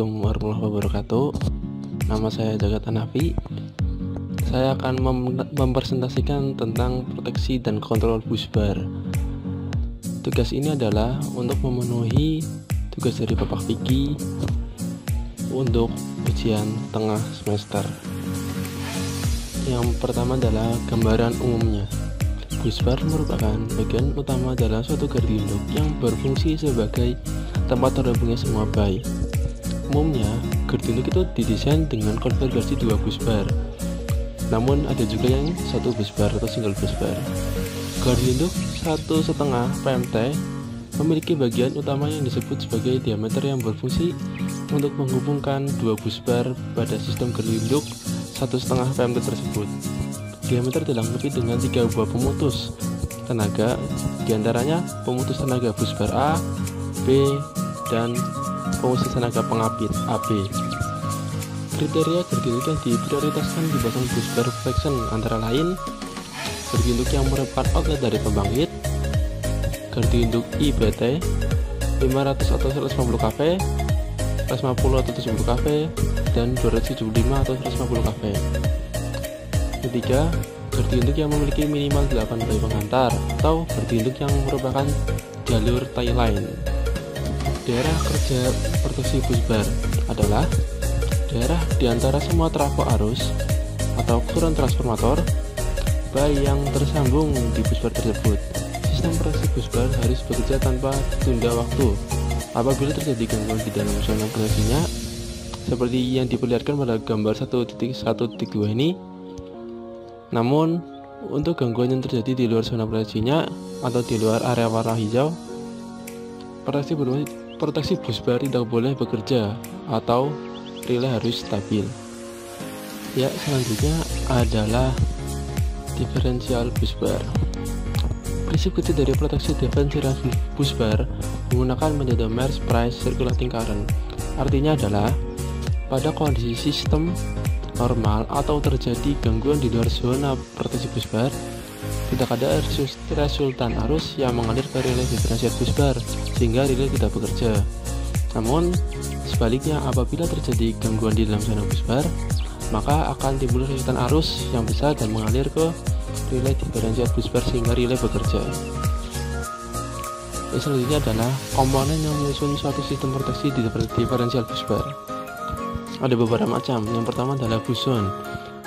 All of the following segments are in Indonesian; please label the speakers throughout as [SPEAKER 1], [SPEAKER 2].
[SPEAKER 1] Assalamualaikum warahmatullahi wabarakatuh. Nama saya Jagat Hanafi. Saya akan mempresentasikan tentang proteksi dan kontrol busbar. Tugas ini adalah untuk memenuhi tugas dari Bapak Vicky untuk ujian tengah semester. Yang pertama adalah gambaran umumnya. Busbar merupakan bagian utama dalam suatu gardu induk yang berfungsi sebagai tempat terhubungnya semua byte. Umumnya, gardu induk itu didesain dengan konfigurasi 2 busbar. Namun ada juga yang satu busbar atau single busbar. Gardu induk 1,5 PMT memiliki bagian utama yang disebut sebagai diameter yang berfungsi untuk menghubungkan 2 busbar pada sistem gardu induk 1,5 PMT tersebut. Diameter dilengkapi dengan 3 buah pemutus tenaga, diantaranya pemutus tenaga busbar A, B, dan pemutus tenaga pengapit AB. Kriteria gardu induk yang diprioritaskan di belakang busbar protection antara lain gardu induk yang merupakan outlet dari pembangkit, gardu induk IBT 500 atau 150 kV, 150 atau 70 kV, dan 275 atau 150 kV. Ketiga, gardu induk yang memiliki minimal 8 bayi penghantar atau gardu induk yang merupakan jalur tie line. Daerah kerja proteksi busbar adalah daerah di antara semua trafo arus atau kurun transformator bayi yang tersambung di busbar tersebut. Sistem proteksi busbar harus bekerja tanpa tunda waktu apabila terjadi gangguan di dalam zona proteksinya, seperti yang diperlihatkan pada gambar 1.1.2 ini. Namun, untuk gangguan yang terjadi di luar zona proteksinya atau di luar area warna hijau, proteksi busbar tidak boleh bekerja atau relay harus stabil. Ya, selanjutnya adalah diferensial busbar. Prinsip kerja dari proteksi diferensial busbar menggunakan metode Mears Price Circulating Current. Artinya adalah pada kondisi sistem normal atau terjadi gangguan di luar zona proteksi busbar, tidak ada resultan arus yang mengalir ke relay diferensial busbar sehingga relay tidak bekerja. Namun sebaliknya, apabila terjadi gangguan di dalam zona busbar, maka akan timbul resultan arus yang besar dan mengalir ke relay diferensial busbar sehingga relay bekerja. Selanjutnya adalah komponen yang menyusun suatu sistem proteksi di diferensial busbar. Ada beberapa macam. Yang pertama adalah boson.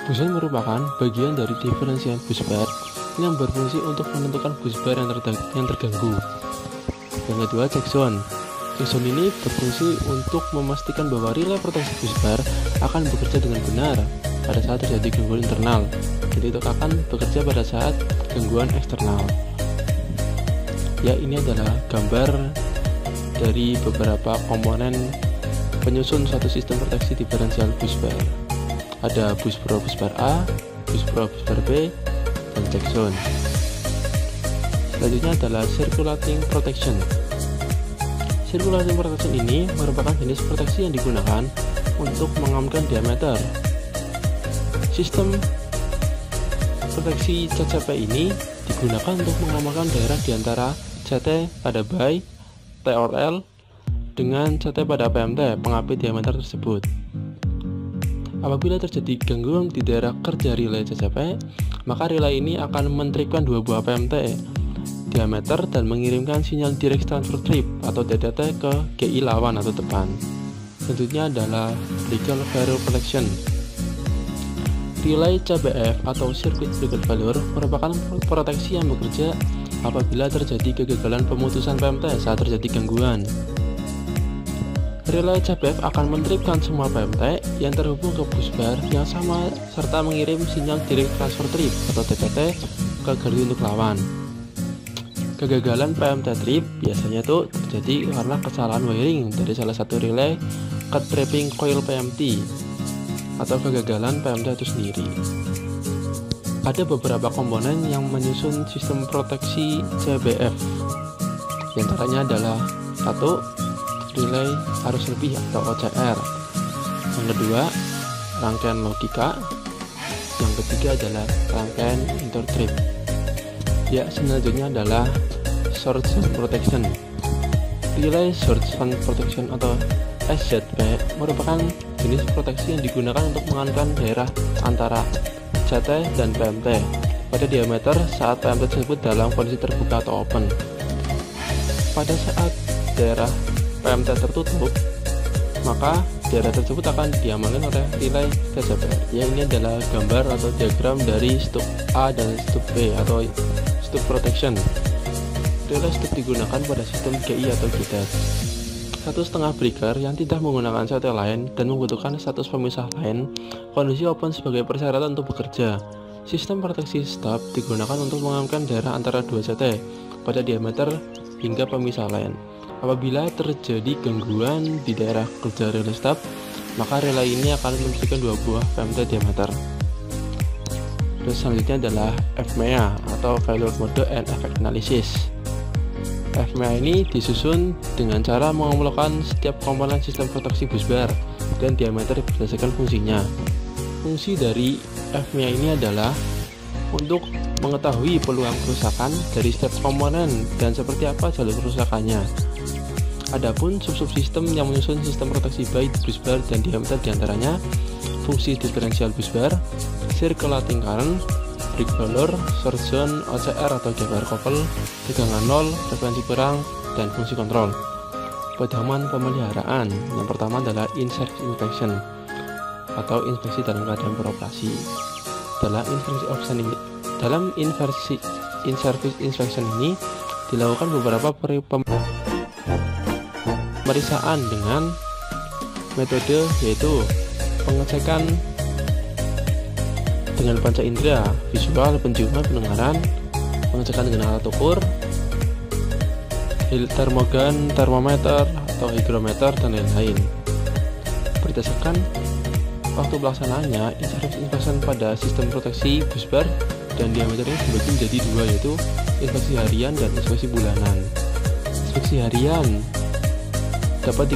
[SPEAKER 1] Boson merupakan bagian dari diferensial busbar yang berfungsi untuk menentukan busbar yang terganggu. Yang kedua, checksum. Checksum ini berfungsi untuk memastikan bahwa relay proteksi busbar akan bekerja dengan benar pada saat terjadi gangguan internal. Jadi itu akan bekerja pada saat gangguan eksternal. Ya, ini adalah gambar dari beberapa komponen penyusun suatu sistem proteksi diferensial busbar. Ada busbar A, busbar B, dan checksum. Selanjutnya adalah circulating protection. Circulating protection ini merupakan jenis proteksi yang digunakan untuk mengamankan diameter. Sistem proteksi CCP ini digunakan untuk mengamankan daerah di antara CT pada by TORL dengan CT pada PMT pengapit diameter tersebut. Apabila terjadi gangguan di daerah kerja relay CCP, maka relay ini akan mentripkan 2 buah PMT diameter dan mengirimkan sinyal direct transfer trip atau DTT ke GI lawan atau depan. Selanjutnya adalah legal failure protection. Relay CBF atau circuit breaker failure merupakan proteksi yang bekerja apabila terjadi kegagalan pemutusan PMT saat terjadi gangguan. Relay CBF akan mentripkan semua PMT yang terhubung ke busbar yang sama serta mengirim sinyal direct transfer trip atau DTT ke gardu induk lawan. Kegagalan PMT trip biasanya itu terjadi karena kesalahan wiring dari salah satu relay ke tripping coil PMT atau kegagalan PMT itu sendiri. Ada beberapa komponen yang menyusun sistem proteksi CBF. Di antaranya adalah 1. Relay arus lebih atau OCR. Yang kedua, rangkaian logika. Yang ketiga adalah rangkaian intertrip. Ya, selanjutnya adalah source protection. Relay source protection atau SZP merupakan jenis proteksi yang digunakan untuk mengamankan daerah antara CT dan PMT pada diameter saat PMT tersebut dalam kondisi terbuka atau open. Pada saat daerah PMT tertutup, maka daerah tersebut akan diamankan oleh relay TCP. Yang ini adalah gambar atau diagram dari stup A dan stup B atau stup protection. Relay stup digunakan pada sistem GI atau GTAT. 1,5 breaker yang tidak menggunakan CT lain dan membutuhkan status pemisah lain, kondisi open sebagai persyaratan untuk bekerja. Sistem proteksi stub digunakan untuk mengamankan daerah antara dua CT pada diameter hingga pemisah lain. Apabila terjadi gangguan di daerah kerja relay stub, maka relay ini akan membersihkan dua buah PMT diameter. Terus selanjutnya adalah FMEA atau Failure Mode and Effect Analysis. FMEA ini disusun dengan cara mengumpulkan setiap komponen sistem proteksi busbar dan diameter berdasarkan fungsinya. Fungsi dari FMEA ini adalah untuk mengetahui peluang kerusakan dari setiap komponen dan seperti apa jalur kerusakannya. Adapun sub-subsistem yang menyusun sistem proteksi baik busbar dan diameter diantaranya fungsi diferensial busbar, circulating current, break failure, source zone, OCR atau GPR couple, tegangan 0, frekuensi kurang, dan fungsi kontrol. Pedoman pemeliharaan yang pertama adalah in-service inspection atau inspeksi dalam keadaan beroperasi. Dalam in-service inspection ini dilakukan beberapa pemeriksaan dengan metode yaitu pengecekan dengan panca indera, visual, penciuman, pendengaran, pengecekan dengan alat ukur, termogan, termometer, atau hygrometer, dan lain-lain. Berdasarkan waktu pelaksanaannya, in-service inspection pada sistem proteksi busbar dan diameternya dibagi menjadi dua, yaitu inspeksi harian dan inspeksi bulanan. Inspeksi harian dapat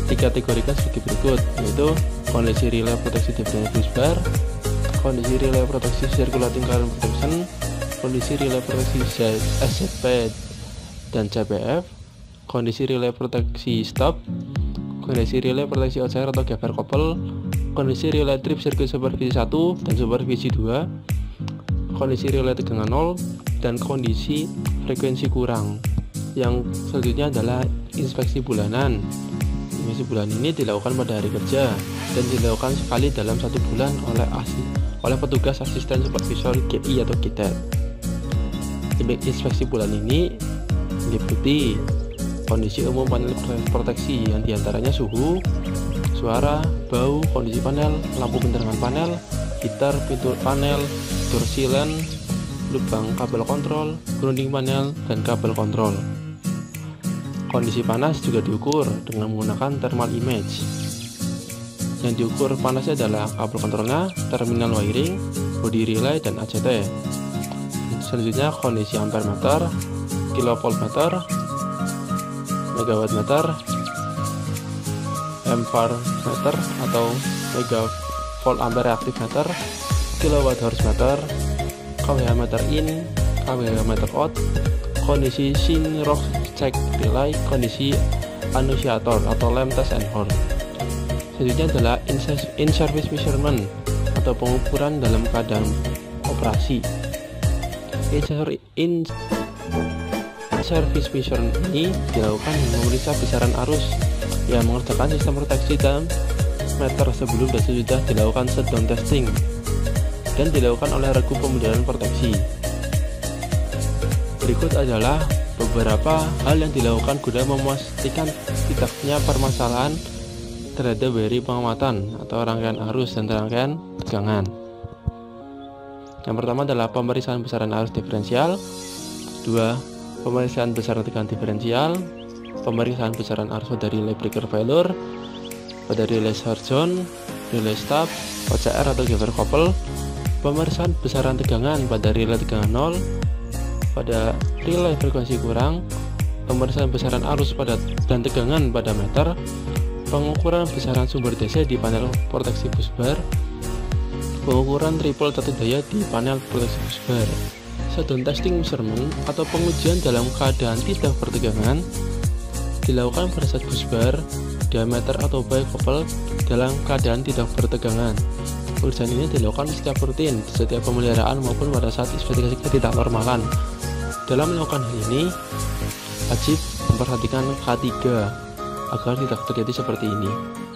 [SPEAKER 1] dikategorikan sebagai berikut, yaitu kondisi relay proteksi diferensial busbar, kondisi relay proteksi circulating current protection, kondisi relay proteksi SZP dan CPF, kondisi relay proteksi stop, kondisi relay proteksi OCR atau GPR couple, kondisi relay trip sirkuit supervisi 1 dan supervisi 2, kondisi relay tegangan 0, dan kondisi frekuensi kurang. Yang selanjutnya adalah inspeksi bulanan. Inspeksi bulan ini dilakukan pada hari kerja dan dilakukan sekali dalam 1 bulan oleh petugas asisten supervisor GI atau GTAT. Inspeksi bulan ini meliputi kondisi umum panel proteksi yang diantaranya suhu, suara, bau, kondisi panel, lampu penerangan panel, gitar, pintu panel, door silen, lubang kabel kontrol, grounding panel, dan kabel kontrol. Kondisi panas juga diukur dengan menggunakan thermal image. Yang diukur panasnya adalah kabel kontrolnya, terminal wiring, body relay, dan ACT. Selanjutnya kondisi ampere meter, kilovoltmeter, megawatt meter, ampere meter atau megavolt ampere reactive meter, kilowatt horse meter, kWh meter in, kWh meter out, kondisi synchronous check relay, kondisi annunciator atau lamp test and horn. Selanjutnya adalah in-service measurement atau pengukuran dalam keadaan operasi. In-service measurement ini dilakukan dengan memeriksa besaran arus yang mengerjakan sistem proteksi dalam meter sebelum dan sesudah dilakukan shutdown testing dan dilakukan oleh regu pemeliharaan proteksi. Berikut adalah beberapa hal yang dilakukan guna memastikan tidaknya permasalahan terhadap dari pengamatan atau rangkaian arus dan rangkaian tegangan. Yang pertama adalah pemeriksaan besaran arus diferensial, 2. Pemeriksaan besaran tegangan diferensial, pemeriksaan besaran arus pada relay breaker failure, pada relay source zone, relay stop, OCR atau GPR couple, pemeriksaan besaran tegangan pada relay tegangan 0, pada relay frekuensi kurang, pemeriksaan besaran arus dan tegangan pada meter, pengukuran besaran sumber DC di panel proteksi busbar, pengukuran triple catur daya di panel proteksi busbar. Shutdown testing measurement atau pengujian dalam keadaan tidak bertegangan dilakukan pada saat busbar diameter atau bicouple dalam keadaan tidak bertegangan. Pengerjaan ini dilakukan setiap rutin, setiap pemeliharaan maupun pada saat investigasi ketidaknormalan. Dalam melakukan hal ini, wajib memperhatikan K3 agar tidak terjadi seperti ini.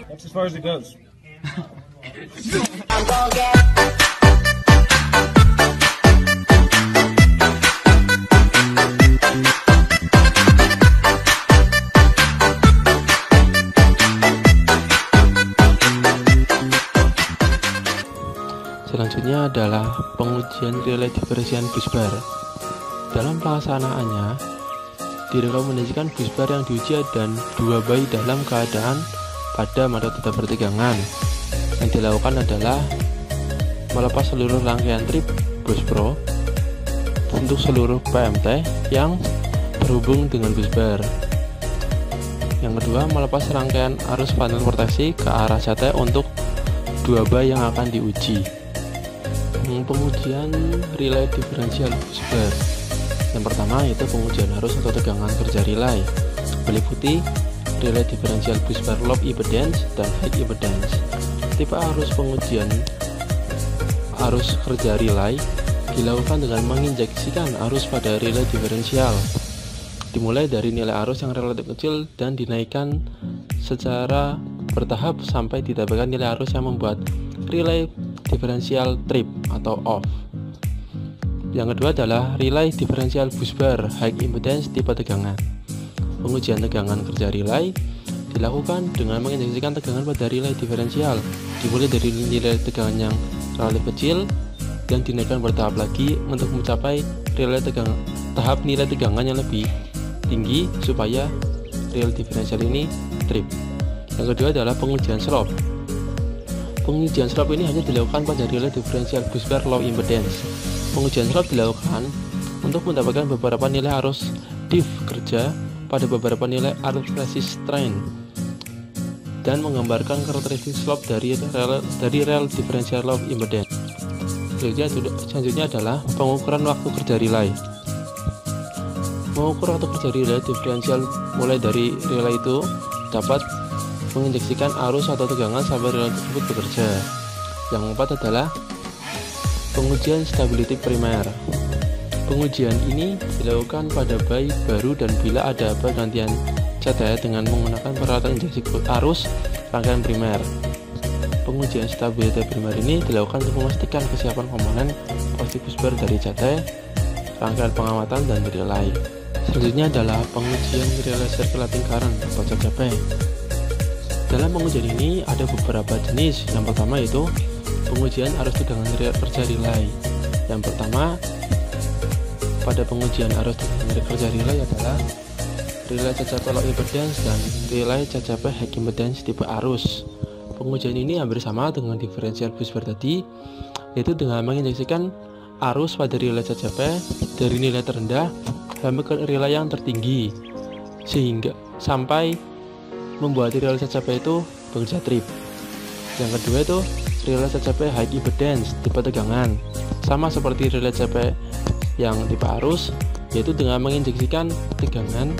[SPEAKER 2] That's as far as it goes.
[SPEAKER 1] Selanjutnya adalah pengujian relay diferensial busbar. Dalam pelaksanaannya, direkomendasikan busbar yang diuji dan 2 bayi dalam keadaan padam atau tidak bertegangan. Yang dilakukan adalah melepas seluruh rangkaian trip buspro untuk seluruh PMT yang berhubung dengan busbar. Yang kedua, melepas rangkaian arus panel proteksi ke arah CT untuk 2 bayi yang akan diuji. Pengujian relay diferensial busbar. Yang pertama yaitu pengujian arus atau tegangan kerja relay, meliputi relay diferensial busbar low impedance dan high impedance. Tipe arus pengujian arus kerja relay dilakukan dengan menginjeksikan arus pada relay diferensial, dimulai dari nilai arus yang relatif kecil dan dinaikkan secara bertahap sampai didapatkan nilai arus yang membuat relay diferensial trip atau off. Yang kedua adalah relay diferensial busbar high impedance tipe tegangan. Pengujian tegangan kerja relay dilakukan dengan menginjeksikan tegangan pada relay diferensial, dimulai dari nilai tegangan yang relatif kecil dan dinaikkan bertahap lagi untuk mencapai tahap nilai tegangan yang lebih tinggi supaya relay diferensial ini trip. Yang kedua adalah pengujian slope. Pengujian slope ini hanya dilakukan pada relay diferensial busbar low impedance. Pengujian slope dilakukan untuk mendapatkan beberapa nilai arus diff kerja pada beberapa nilai arus resist strain dan menggambarkan karakteristik slope dari rel diferensial low impedance. Selanjutnya adalah pengukuran waktu kerja relay. Mengukur waktu kerja relay diferensial mulai dari relay itu dapat menginjeksikan arus atau tegangan sampai relay tersebut bekerja. Yang keempat adalah pengujian stability primer. Pengujian ini dilakukan pada bayi baru dan bila ada pergantian CT dengan menggunakan peralatan injeksi arus rangkaian primer. Pengujian stability primer ini dilakukan untuk memastikan kesiapan komponen pasti busbar dari CT, rangkaian pengamatan, dan relay. Selanjutnya adalah pengujian relay circulating current atau CCP. Dalam pengujian ini ada beberapa jenis. Yang pertama yaitu pengujian arus tegangan kerja relay. Yang pertama pada pengujian arus tegangan kerja relay adalah relay CCP low impedance dan relay CCP high impedance tipe arus. Pengujian ini hampir sama dengan diferensial busbar tadi, yaitu dengan menginjeksikan arus pada relay CCP dari nilai terendah sampai ke relay yang tertinggi sehingga sampai membuat relay CCP itu bekerja trip. Yang kedua itu relay CCP high impedance tipe tegangan, sama seperti relay CCP yang tipe arus, yaitu dengan menginjeksikan tegangan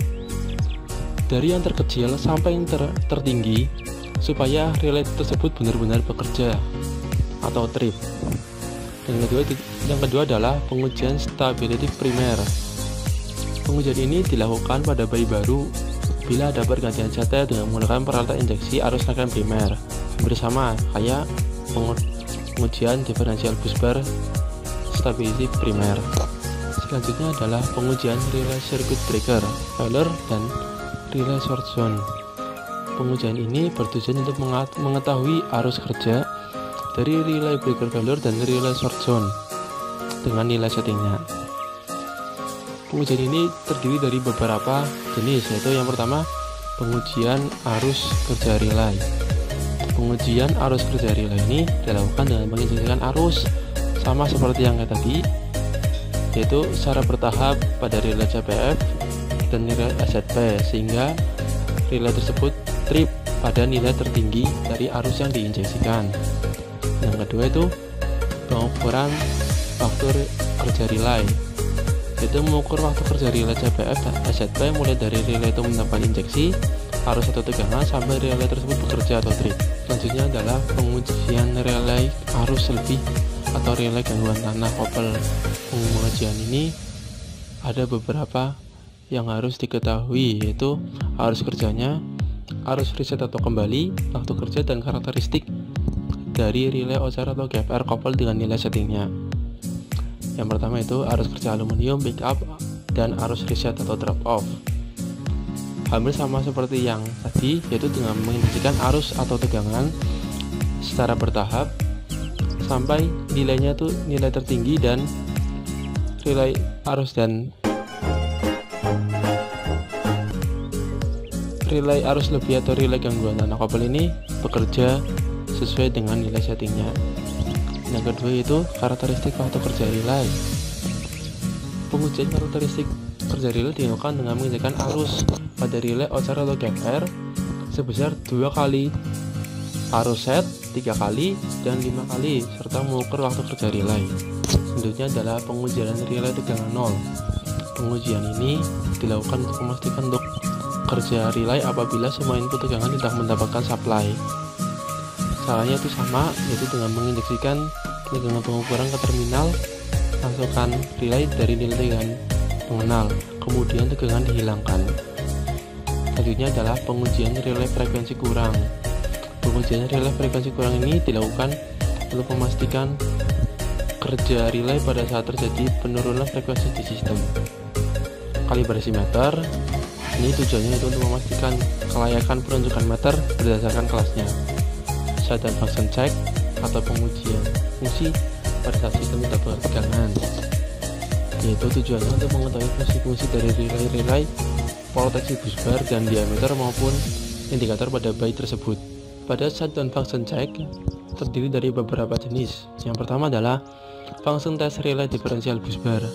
[SPEAKER 1] dari yang terkecil sampai yang tertinggi supaya relay tersebut benar-benar bekerja atau trip. Yang kedua adalah pengujian stability primer. Pengujian ini dilakukan pada bayi baru bila ada pergantian CT dengan menggunakan peralatan injeksi arus rangkaian primer, bersama kayak pengujian diferensial busbar stability primer. Selanjutnya adalah pengujian relay circuit breaker, failure, dan relay short zone. Pengujian ini bertujuan untuk mengetahui arus kerja dari relay breaker failure dan relay short zone dengan nilai settingnya. Pengujian ini terdiri dari beberapa jenis, yaitu yang pertama pengujian arus kerja relay. Pengujian arus kerja relay ini dilakukan dengan menginjeksikan arus sama seperti yang tadi, yaitu secara bertahap pada relay CPF dan relay SZP sehingga relay tersebut trip pada nilai tertinggi dari arus yang diinjeksikan. Yang kedua itu pengukuran waktu kerja relay, yaitu mengukur waktu kerja relay CPF dan SZP mulai dari relay itu mendapatkan injeksi arus atau tegangan sampai relay tersebut bekerja atau trip. Selanjutnya adalah pengujian relay arus lebih atau relay gangguan tanah kopel. Pengujian ini ada beberapa yang harus diketahui, yaitu arus kerjanya, arus reset atau kembali, waktu kerja, dan karakteristik dari relay OCR atau GFR kopel dengan nilai settingnya. Yang pertama itu arus kerja aluminium, pick up, dan arus reset atau drop off. Hampir sama seperti yang tadi, yaitu dengan menginjeksikan arus atau tegangan secara bertahap sampai nilainya itu nilai tertinggi, dan relay arus dan relay arus lebih atau relay gangguan tanah kopel ini bekerja sesuai dengan nilai settingnya. Yang kedua itu karakteristik waktu kerja relay. Pengujian karakteristik kerja relay dilakukan dengan menginjeksikan arus pada relay OCR atau GFR sebesar 2 kali arus set, 3 kali, dan 5 kali, serta mengukur waktu kerja relay. Selanjutnya adalah pengujian relay tegangan 0. Pengujian ini dilakukan untuk memastikan untuk kerja relay apabila semua input tegangan tidak mendapatkan supply. Caranya itu sama, yaitu dengan menginjeksikan tegangan pengukuran ke terminal masukan relay dari nilai tegangan pengenal, kemudian tegangan dihilangkan. Selanjutnya adalah pengujian relay frekuensi kurang. Pengujian relay frekuensi kurang ini dilakukan untuk memastikan kerja relay pada saat terjadi penurunan frekuensi di sistem. Kalibrasi meter ini tujuannya itu untuk memastikan kelayakan penunjukan meter berdasarkan kelasnya. Dan function check atau pengujian fungsi pada saat sistem tidak bertegangan, yaitu tujuannya untuk mengetahui fungsi-fungsi dari relay, proteksi busbar dan diameter maupun indikator pada bayi tersebut. Pada shutdown function check terdiri dari beberapa jenis. Yang pertama adalah function test relay differential busbar.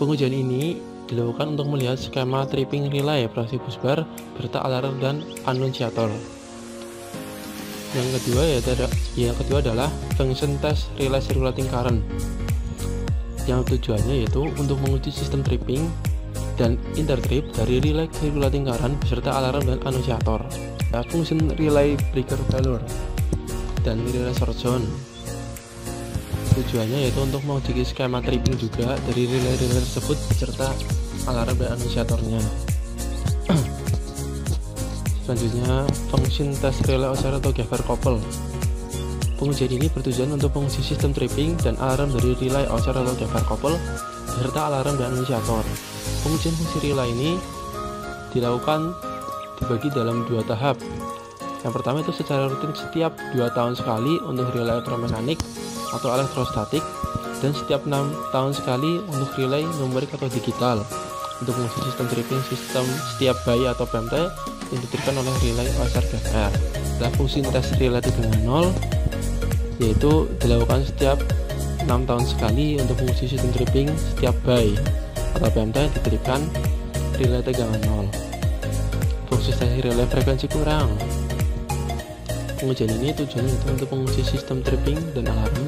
[SPEAKER 1] Pengujian ini dilakukan untuk melihat skema tripping relay proteksi busbar berita alarm dan annunciator. Yang kedua adalah function test relay circulating current, yang tujuannya yaitu untuk menguji sistem tripping dan intertrip dari relay circulating current beserta alarm dan annunciator. Function relay breaker failure dan relay short zone, tujuannya yaitu untuk menguji skema tripping juga dari relay-relay tersebut beserta alarm dan annunciatornya. Selanjutnya, function test relay OCR atau GFR couple. Pengujian ini bertujuan untuk menguji sistem tripping dan alarm dari relay OCR atau GFR couple beserta alarm dan annunciator. Pengujian fungsi relay ini dilakukan dibagi dalam 2 tahap. Yang pertama itu secara rutin setiap 2 tahun sekali untuk relay elektromekanik atau elektrostatik, dan setiap 6 tahun sekali untuk relay numerik atau digital. Untuk menguji sistem tripping sistem setiap bayi atau PMT yang diberikan oleh relay OCR GFR. Fungsi tes relay tegangan 0 yaitu dilakukan setiap 6 tahun sekali untuk menguji sistem tripping setiap bayi atau PMT yang diberikan relay tegangan 0. Fungsi tes relay frekuensi kurang. Pengujian ini tujuannya itu untuk menguji sistem tripping dan alarm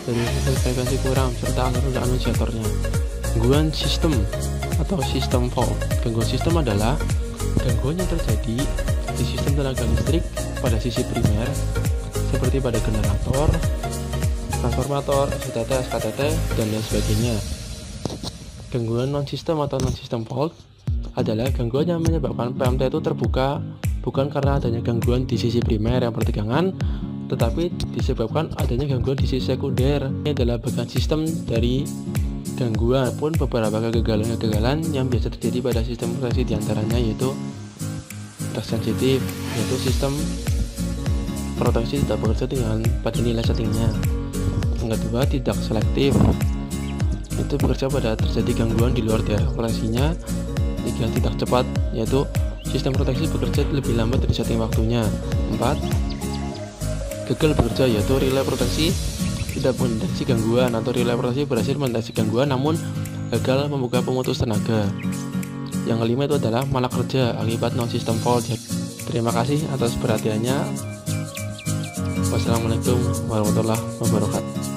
[SPEAKER 1] dari sistem frekuensi kurang serta alarm dan annunciatornya. Gangguan sistem atau sistem fault. Gangguan sistem adalah gangguan yang terjadi di sistem tenaga listrik pada sisi primer seperti pada generator, transformator, STT, SKTT, dan lain sebagainya. Gangguan non-sistem atau non-system fault adalah gangguan yang menyebabkan PMT itu terbuka bukan karena adanya gangguan di sisi primer yang bertegangan, tetapi disebabkan adanya gangguan di sisi sekunder. Ini adalah bagian sistem dari gangguan pun beberapa kegagalan yang biasa terjadi pada sistem proteksi diantaranya yaitu sensitif, yaitu sistem proteksi tidak bekerja dengan pada nilai settingnya. Yang kedua tidak selektif, itu bekerja pada terjadi gangguan di luar daerah operasinya. Tiga tidak cepat, yaitu sistem proteksi bekerja lebih lambat dari setting waktunya. 4 gagal bekerja, yaitu relay proteksi tidak mendeteksi gangguan atau relay proteksi berhasil mendeteksi gangguan namun gagal membuka pemutus tenaga. Yang kelima itu adalah malah kerja akibat non-system fault. Terima kasih atas perhatiannya. Wassalamualaikum warahmatullahi wabarakatuh.